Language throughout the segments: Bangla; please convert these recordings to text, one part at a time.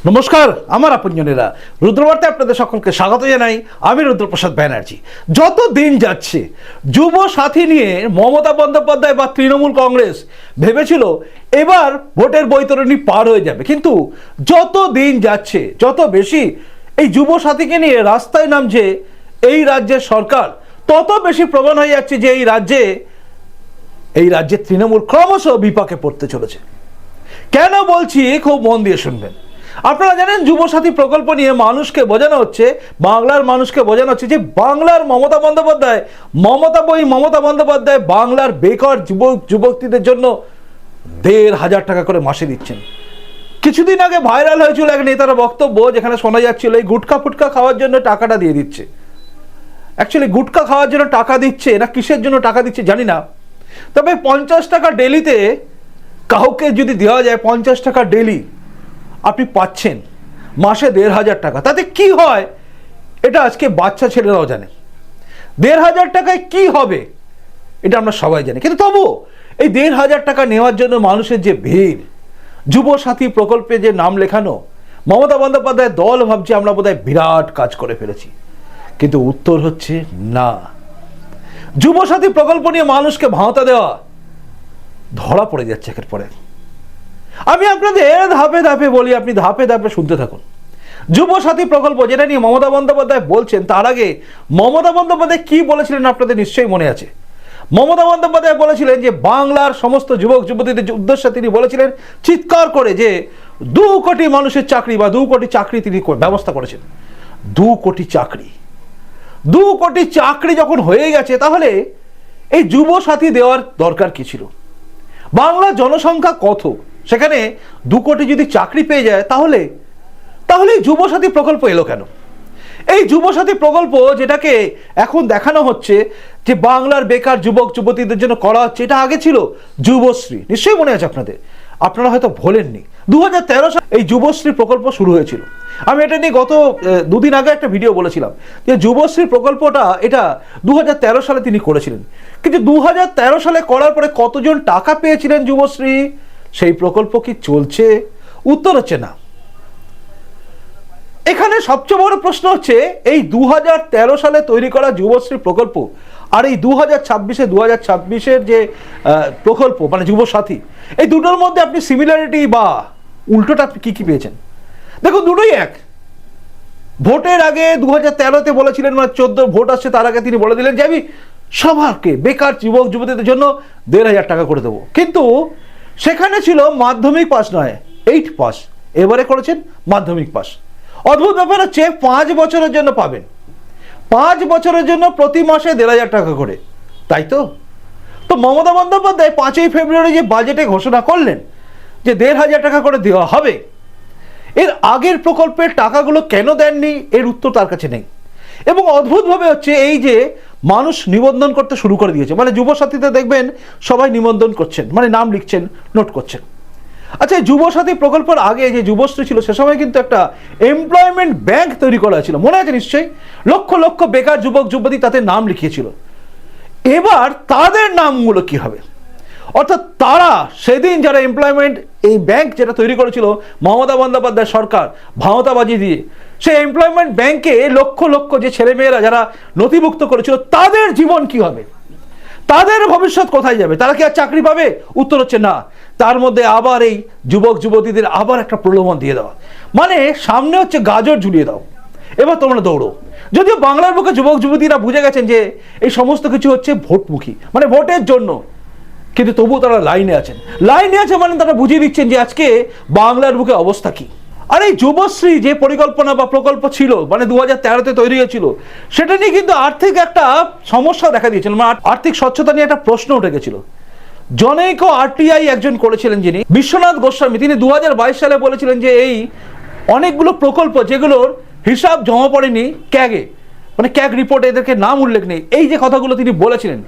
নমস্কার আমার আপনজনেরা, রুদ্রবার্তায় আপনাদের সকলকে স্বাগত জানাই। আমি রুদ্রপ্রসাদ ব্যানার্জি। যত দিন যাচ্ছে যুব সাথী নিয়ে মমতা বন্দ্যোপাধ্যায় বা তৃণমূল কংগ্রেস ভেবেছিল এবার ভোটের বৈতরণী পার হয়ে যাবে, কিন্তু যত দিন যাচ্ছে যত বেশি এই যুব সাথীকে নিয়ে রাস্তায় নামছে এই রাজ্যের সরকার, তত বেশি প্রমাণ হয়ে যাচ্ছে যে এই রাজ্যে তৃণমূল ক্রমশ বিপাকে পড়তে চলেছে। কেন বলছি খুব মন দিয়ে শুনবেন। আপনারা জানেন যুবসাথী প্রকল্প নিয়ে মানুষকে বোঝানো হচ্ছে, বাংলার মানুষকে বোঝানো হচ্ছে যে বাংলার মমতা বন্দ্যোপাধ্যায় বাংলার বেকার যুবকদের জন্য ১,৫০০ টাকা করে মাসে দিচ্ছেন। কিছুদিন আগে ভাইরাল হয়েছিল এক নেতার বক্তব্য, যেখানে শোনা যাচ্ছিল এই গুটখা ফুটকা খাওয়ার জন্য টাকাটা দিয়ে দিচ্ছে। অ্যাকচুয়ালি গুটখা খাওয়ার জন্য টাকা দিচ্ছে না কিসের জন্য টাকা দিচ্ছে জানি না, তবে ৫০ টাকা ডেলিতে কাউকে যদি দেওয়া যায়, ৫০ টাকা ডেলি আপনি পাচ্ছেন মাসে ১,৫০০ টাকা। তাতে কি হয় এটা আজকে বাচ্চা ছেলেরাও জানে। ১,৫০০ টাকায় কি হবে এটা আমরা সবাই জানি, কিন্তু তবু এই ১,৫০০ টাকা নেওয়ার জন্য মানুষের যে ভিড়, যুবসাথী প্রকল্পে যে নাম লেখানো, মমতা বন্দ্যোপাধ্যায়ের দল ভাবছে আমরা বোধহয় বিরাট কাজ করে ফেলেছি, কিন্তু উত্তর হচ্ছে না। যুবসাথী প্রকল্প নিয়ে মানুষকে ভাঁওতা দেওয়া ধরা পড়ে যাচ্ছে একের পরে। আমি আপনাদের ধাপে ধাপে বলি, আপনি ধাপে ধাপে শুনতে থাকুন। যুবসাথী প্রকল্প যেটা নিয়ে মমতা বন্দ্যোপাধ্যায় বলছেন, তার আগে মমতা বন্দ্যোপাধ্যায় কি বলেছিলেন আপনাদের নিশ্চয়ই মনে আছে। মমতা বন্দ্যোপাধ্যায় বলেছিলেন যে বাংলার সমস্ত যুবক যুবতীদের উদ্দেশ্যে তিনি বলেছিলেন চিৎকার করে যে ২ কোটি মানুষের চাকরি বা ২ কোটি চাকরি তিনি ব্যবস্থা করেছেন। ২ কোটি চাকরি, ২ কোটি চাকরি যখন হয়ে গেছে, তাহলে এই যুবসাথী দেওয়ার দরকার কি ছিল? বাংলার জনসংখ্যা কত, সেখানে ২ কোটি যদি চাকরি পেয়ে যায়, তাহলে এই যুবসাথী প্রকল্প এলো কেন? এই যুবসাথী প্রকল্প যেটাকে এখন দেখানো হচ্ছে যে বাংলার বেকার যুবক যুবতীদের জন্য করা হচ্ছে, এটা আগে ছিল যুবশ্রী। নিশ্চয়ই মনে আছে আপনাদের, আপনারা হয়তো ভোলেননি। ২০১৩ সালে এই যুবশ্রী প্রকল্প শুরু হয়েছিল। আমি এটা নিয়ে গত ২ দিন আগে একটা ভিডিও বলেছিলাম যে যুবশ্রী প্রকল্পটা এটা ২০১৩ সালে তিনি করেছিলেন, কিন্তু ২০১৩ সালে করার পরে কতজন টাকা পেয়েছিলেন যুবশ্রী? সেই প্রকল্প কি চলছে? উত্তর হচ্ছে না। এখানে সবচেয়ে বড় প্রশ্ন হচ্ছে এই ২০১৩ সালে তৈরি করা যুবশ্রী প্রকল্প আর এই ২০২৬-২০২৬-এর যে প্রকল্প মানে যুবসাথী, এই দুটোর মধ্যে আপনি সিমিলারিটি বা উল্টোটা আপনি কি পেয়েছেন? দেখুন, দুটোই এক। ভোটের আগে ২০১৩-তে বলেছিলেন, মানে 14 ভোট আসছে তার আগে তিনি বলে দিলেন যে আমি সবাইকে বেকার যুবক যুবতীদের জন্য ১,৫০০ টাকা করে দেবো, কিন্তু সেখানে ছিল মাধ্যমিক পাস নয় 8 পাস। এবারে করেছেন মাধ্যমিক পাস। অদ্ভুত ব্যাপার হচ্ছে 5 বছরের জন্য পাবেন, 5 বছরের জন্য প্রতি মাসে ১,৫০০ টাকা করে, তাই তো? মমতা বন্দ্যোপাধ্যায় 5ই ফেব্রুয়ারি যে বাজেটে ঘোষণা করলেন যে ১,৫০০ টাকা করে দেওয়া হবে, এর আগের প্রকল্পের টাকাগুলো কেন দেননি এর উত্তর তার কাছে নেই। এবং অদ্ভুতভাবে হচ্ছে এই যে মানুষ নিবন্ধন করতে শুরু করে দিয়েছে, মানে যুবসাথীতে দেখবেন সবাই নিবন্ধন করছেন, মানে নাম লিখছেন, নোট করছেন। আচ্ছা, যুবসাথী প্রকল্পের আগে যে যুবশ্রী ছিল সে সময় কিন্তু একটা এমপ্লয়মেন্ট ব্যাংক তৈরি করা হয়েছিল, মনে আছে নিশ্চয়ই? লক্ষ লক্ষ বেকার যুবক যুবতী তাতে নাম লিখিয়েছিল। এবার তাদের নামগুলো কি হবে? অর্থাৎ তারা সেদিন যারা এমপ্লয়মেন্ট এই ব্যাংক যেটা তৈরি করেছিল মমতা বন্দ্যোপাধ্যায় সরকার ভাওতাবাজি দিয়ে, সেই এমপ্লয়মেন্ট ব্যাংকে লক্ষ লক্ষ যে ছেলেমেয়েরা যারা নথিভুক্ত করেছিল তাদের জীবন কি হবে? তাদের ভবিষ্যৎ কোথায় যাবে? তারা কি আর চাকরি পাবে? উত্তর হচ্ছে না। তার মধ্যে আবার এই যুবক যুবতীদের আবার একটা প্রলোভন দিয়ে দেওয়া, মানে সামনে হচ্ছে গাজর ঝুলিয়ে দাও, এবার তোমরা দৌড়ো। যদিও বাংলার বুকে যুবক যুবতীরা বুঝে গেছেন যে এই সমস্ত কিছু হচ্ছে ভোটমুখী, মানে ভোটের জন্য, কিন্তু তবুও তারা লাইনে আছেন। লাইনে আছে মানে তারা বুঝিয়ে দিচ্ছেন যে আজকে বাংলার বুকে অবস্থা কি। আর এই যুবশ্রী যে পরিকল্পনা বা প্রকল্প ছিল, মানে ২০১৩-তে তৈরি হয়েছিল, সেটা নিয়ে কিন্তু আর্থিক একটা সমস্যা দেখা দিয়েছিল, মানে আর্থিক স্বচ্ছতা নিয়ে একটা প্রশ্ন উঠে গেছিল। জনৈক আরটিআই একজন করেছিলেন যিনি বিশ্বনাথ গোস্বামী, তিনি ২০২২ সালে বলেছিলেন যে এই অনেকগুলো প্রকল্প যেগুলোর হিসাব জমা পড়েনি ক্যাগে, মানে ক্যাগ রিপোর্টে এদেরকে নাম উল্লেখ নেই, এই যে কথাগুলো তিনি বলেছিলেন,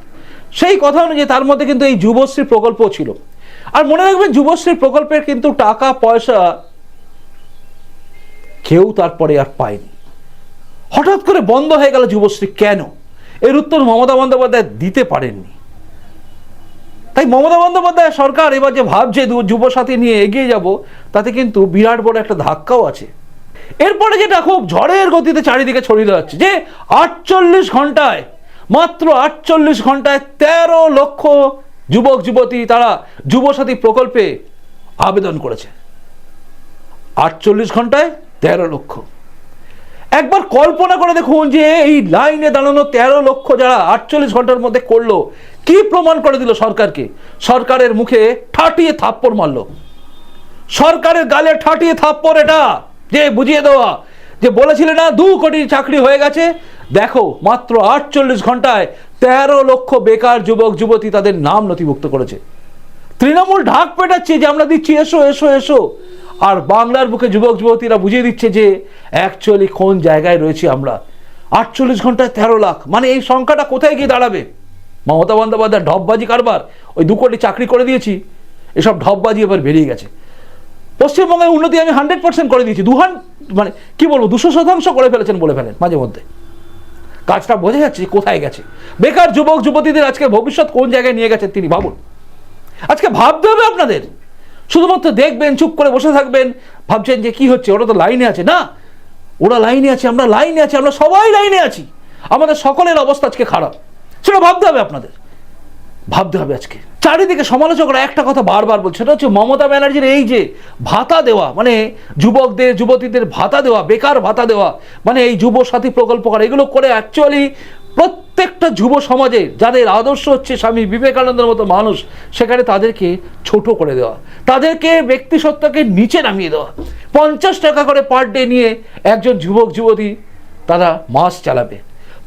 সেই কথা অনুযায়ী তার মধ্যে কিন্তু এই যুবশ্রী প্রকল্প ছিল। আর মনে রাখবেন, যুবশ্রী প্রকল্পের কিন্তু টাকা পয়সা কেউ তারপরে আর পায়নি। হঠাৎ করে বন্ধ হয়ে গেল যুবশ্রী, কেন? এর উত্তর মমতা বন্দ্যোপাধ্যায় দিতে পারেননি। তাই মমতা বন্দ্যোপাধ্যায় সরকার এবার যে ভাবছে যুবসাথী নিয়ে এগিয়ে যাব, তাতে কিন্তু বিরাট বড় একটা ধাক্কাও আছে। এরপরে যেটা খুব ঝড়ের গতিতে চারিদিকে ছড়িয়ে যাচ্ছে যে 48 ঘন্টায়, মাত্র 48 ঘন্টায় 13 লক্ষ যুবক যুবতী তারা যুবসাথী প্রকল্পে আবেদন করেছে। 48 ঘন্টায় 13 লক্ষ। একবার কল্পনা করে দেখুন যে এই লাইনে দাঁড়ানো 13 লক্ষ যারা 48 ঘন্টার মধ্যে করলো, কি প্রমাণ করে দিল সরকারকে? সরকারের মুখে ঠাটিয়ে থাপ্পড় মারলো, সরকারের গালে ঠাটিয়ে থাপ্পড়। এটা যে বুঝিয়ে দেওয়া যে বলেছিলেন না 2 কোটি চাকরি হয়ে গেছে, দেখো মাত্র 48 ঘন্টায় 13 লক্ষ বেকার যুবক যুবতী তাদের নাম নথিভুক্ত করেছে। তৃণমূল ঢাক পেটাচ্ছে যে আমরা দিচ্ছি, এসো এসো এসো, আর বাংলার বুকে যুবক যুবতীরা বুঝিয়ে দিচ্ছে যে অ্যাকচুয়ালি কোন জায়গায় রয়েছি আমরা। 48 ঘন্টায় 13 লাখ, মানে এই সংখ্যাটা কোথায় গিয়ে দাঁড়াবে? মমতা বন্দ্যোপাধ্যায় ঢপবাজি কারবার, ওই 2 কোটি চাকরি করে দিয়েছি, এসব ঢপবাজি এবার বেরিয়ে গেছে। পশ্চিমবঙ্গের উন্নতি আমি 100% করে দিয়েছি, মানে কি বলবো 200% করে ফেলেছেন বলে ফেলেন মাঝে মধ্যে। কাজটা বোঝা যাচ্ছে কোথায় গেছে। বেকার যুবক যুবতীদের আজকে ভবিষ্যৎ কোন জায়গায় নিয়ে গেছেন তিনি ভাবুন। আজকে ভাবতে হবে আপনাদের, শুধুমাত্র দেখবেন চুপ করে বসে থাকবেন, ভাবছেন যে কি হচ্ছে, ওরা তো লাইনে আছে। না, ওরা লাইনে আছে, আমরা লাইনে আছি, আমরা সবাই লাইনে আছি, আমাদের সকলের অবস্থা আজকে খারাপ। সেটা ভাবতে হবে আপনাদের, ভাবতে হবে। আজকে চারিদিকে সমালোচকরা একটা কথা বারবার বলছে, সেটা হচ্ছে মমতা ব্যানার্জির এই যে ভাতা দেওয়া, মানে যুবকদের যুবতীদের ভাতা দেওয়া, বেকার ভাতা দেওয়া, মানে এই যুব সাথী প্রকল্প করা, এগুলো করে অ্যাকচুয়ালি প্রত্যেকটা যুব সমাজে যাদের আদর্শ হচ্ছে স্বামী বিবেকানন্দের মতো মানুষ, সেখানে তাদেরকে ছোট করে দেওয়া, তাদেরকে ব্যক্তিসত্ত্বাকে নিচে নামিয়ে দেওয়া। 50 টাকা করে পার ডে নিয়ে একজন যুবক যুবতী তারা মাস চালাবে,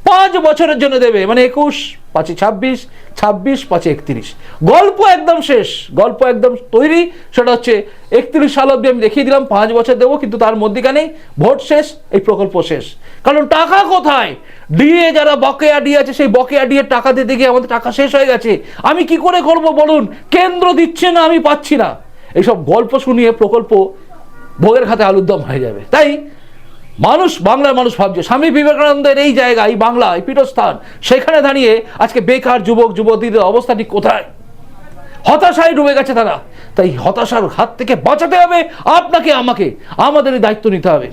5 বছরের জন্য দেবে, মানে 21, 5 26, 26, 5 31। গল্প একদম শেষ, গল্প একদম তৈরি। সেটা হচ্ছে 31 সাল অব্দি আমি দেখিয়ে দিলাম 5 বছর দেবো, কিন্তু তার মধ্যেখানে ভোট শেষ, এই প্রকল্প শেষ। কারণ টাকা কোথায়? ডিএ যারা বকেয়া ডিএ আছে, সেই বকেয়া ডিএ টাকা দিতে গিয়ে আমাদের টাকা শেষ হয়ে গেছে। আমি কি করে করব বলুন? কেন্দ্র দিচ্ছে না, আমি পাচ্ছি না। এইসব গল্প শুনিয়ে প্রকল্প ভোগের খাতে আলুর দম হয়ে যাবে। তাই মানুষ, বাংলার মানুষ ভাবছে স্বামী বিবেকানন্দের এই জায়গা, এই বাংলা, এই পীঠস্থান, সেখানে দাঁড়িয়ে আজকে বেকার যুবক যুবতীদের অবস্থাটি কোথায়? হতাশায় ডুবে গেছে তারা। তাই হতাশার হাত থেকে বাঁচাতে হবে আপনাকে, আমাকে, আমাদেরই দায়িত্ব নিতে হবে।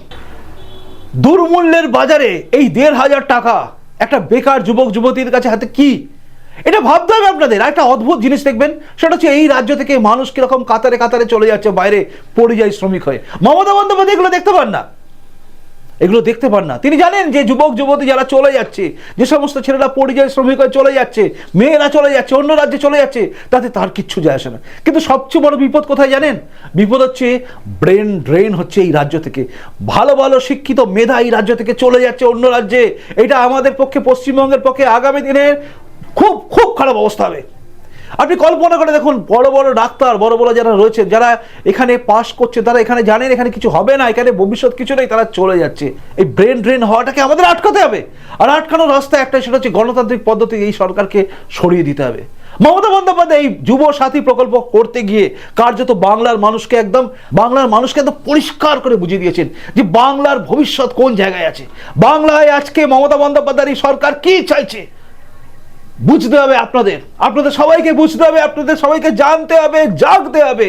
দুর্মূল্যের বাজারে এই 1,500 টাকা একটা বেকার যুবক যুবতীর কাছে হাতে কি, এটা ভাবতে হবে আপনাদের। একটা অদ্ভুত জিনিস দেখবেন, সেটা হচ্ছে এই রাজ্য থেকে মানুষ কিরকম কাতারে কাতারে চলে যাচ্ছে বাইরে পরিযায়ী শ্রমিক হয়ে। মমতা বন্দ্যোপাধ্যায় এগুলো দেখতে পান না, এগুলো দেখতে পান না। তিনি জানেন যে যুবক যুবতী যারা চলে যাচ্ছে, যে সমস্ত ছেলেরা পরিযায়ী শ্রমিক হয়ে চলে যাচ্ছে, মেয়েরা চলে যাচ্ছে, অন্য রাজ্যে চলে যাচ্ছে, তাতে তার কিচ্ছু যায় আসে না। কিন্তু সবচেয়ে বড় বিপদ কোথায় জানেন? বিপদ হচ্ছে ব্রেন ড্রেন হচ্ছে এই রাজ্য থেকে। ভালো ভালো শিক্ষিত মেধা এই রাজ্য থেকে চলে যাচ্ছে অন্য রাজ্যে। এটা আমাদের পক্ষে, পশ্চিমবঙ্গের পক্ষে আগামী দিনে খুব খুব খারাপ অবস্থা হবে। আপনি কল্পনা করে দেখুন, বড় বড় ডাক্তার, বড় বড় যারা রয়েছেন, যারা এখানে পাস করছে, তারা এখানে জানেন এখানে কিছু হবে না, এখানে ভবিষ্যৎ কিছু নেই, তারা চলে যাচ্ছে। এই ব্রেন ড্রেন হওয়াটাকে আমাদের আটকাতে হবে। আর আটকানোর রাস্তা একটাই, সেটা হচ্ছে গণতান্ত্রিক পদ্ধতি এই সরকারকে সরিয়ে দিতে হবে। মমতা বন্দ্যোপাধ্যায় এই যুব সাথী প্রকল্প করতে গিয়ে কার্যত বাংলার মানুষকে একদম পরিষ্কার করে বুঝিয়ে দিয়েছেন যে বাংলার ভবিষ্যৎ কোন জায়গায় আছে, বাংলায় আজকে মমতা বন্দ্যোপাধ্যায়ের এই সরকার কি চাইছে। বুঝতে হবে আপনাদের সবাইকে বুঝতে হবে, আপনাদের সবাইকে জানতে হবে, জাগতে হবে।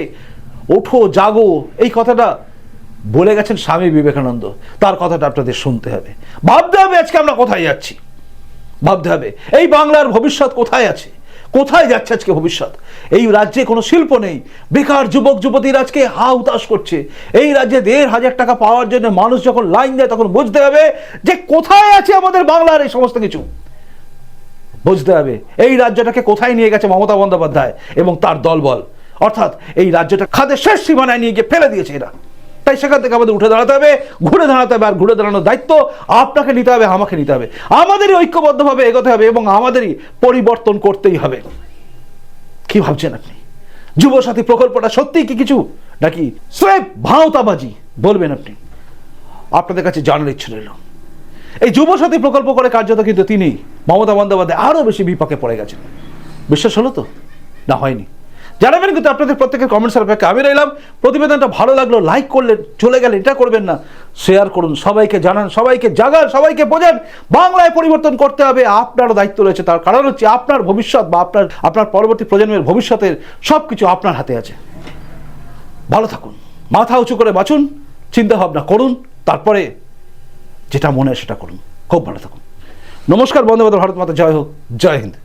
ওঠো জাগো, এই কথাটা বলে গেছেন স্বামী বিবেকানন্দ, তার কথাটা আপনাদের শুনতে হবে। ভাবতে হবে আজকে আমরা কোথায় যাচ্ছি, ভাবতে হবে এই বাংলার ভবিষ্যৎ কোথায় আছে, কোথায় যাচ্ছে আজকে ভবিষ্যৎ। এই রাজ্যে কোনো শিল্প নেই, বেকার যুবক যুবতীরা আজকে হা হুতাশ করছে। এই রাজ্যে 1,500 টাকা পাওয়ার জন্য মানুষ যখন লাইন দেয়, তখন বুঝতে হবে যে কোথায় আছে আমাদের বাংলার এই সমস্ত কিছু। বুঝতে হবে এই রাজ্যটাকে কোথায় নিয়ে গেছে মমতা বন্দ্যোপাধ্যায় এবং তার দলবল, অর্থাৎ এই রাজ্যটা খাদের শেষ সীমানায় নিয়ে গিয়ে ফেলে দিয়েছে এরা। তাই সেখান থেকে আমাদের উঠে দাঁড়াতে হবে, ঘুরে দাঁড়াতে হবে। আর ঘুরে দাঁড়ানোর দায়িত্ব আপনাকে নিতে হবে, আমাকে নিতে হবে। আমাদেরই ঐক্যবদ্ধভাবে এগোতে হবে এবং আমাদেরই পরিবর্তন করতেই হবে। কি ভাবছেন আপনি? যুবসাথী প্রকল্পটা সত্যিই কি কিছু, নাকি স্রেফ ভাওতাবাজি বলবেন আপনি? আপনাদের কাছে জানার ইচ্ছে রইল। এই যুবসাথী প্রকল্প করে কার্যত কিন্তু তিনি, মমতা বন্দ্যোপাধ্যায়, আরো বেশি বিপাকে পড়ে গেছেন। বিশ্বাস হলো তো? না, হয়নি। জানাবেন কিন্তু আপনাদের প্রত্যেকের কমেন্টসের অপেক্ষা আমি রইলাম। প্রতিবেদনটা ভালো লাগলো লাইক করলেন, চলে গেলেন এটা করবেন না। শেয়ার করুন, সবাইকে জানান, সবাইকে জাগান, সবাইকে বোঝান বাংলায় পরিবর্তন করতে হবে। আপনারও দায়িত্ব রয়েছে, তার কারণ হচ্ছে আপনার ভবিষ্যৎ বা আপনার পরবর্তী প্রজন্মের ভবিষ্যতের সব কিছু আপনার হাতে আছে। ভালো থাকুন, মাথা উঁচু করে বাঁচুন, চিন্তা ভাবনা করুন, তারপরে যেটা মনে হয় সেটা করুন। খুব ভালো থাকুন। নমস্কার, বন্দে মাতরম, ভারত মাতা জয় হোক, জয় হিন্দ।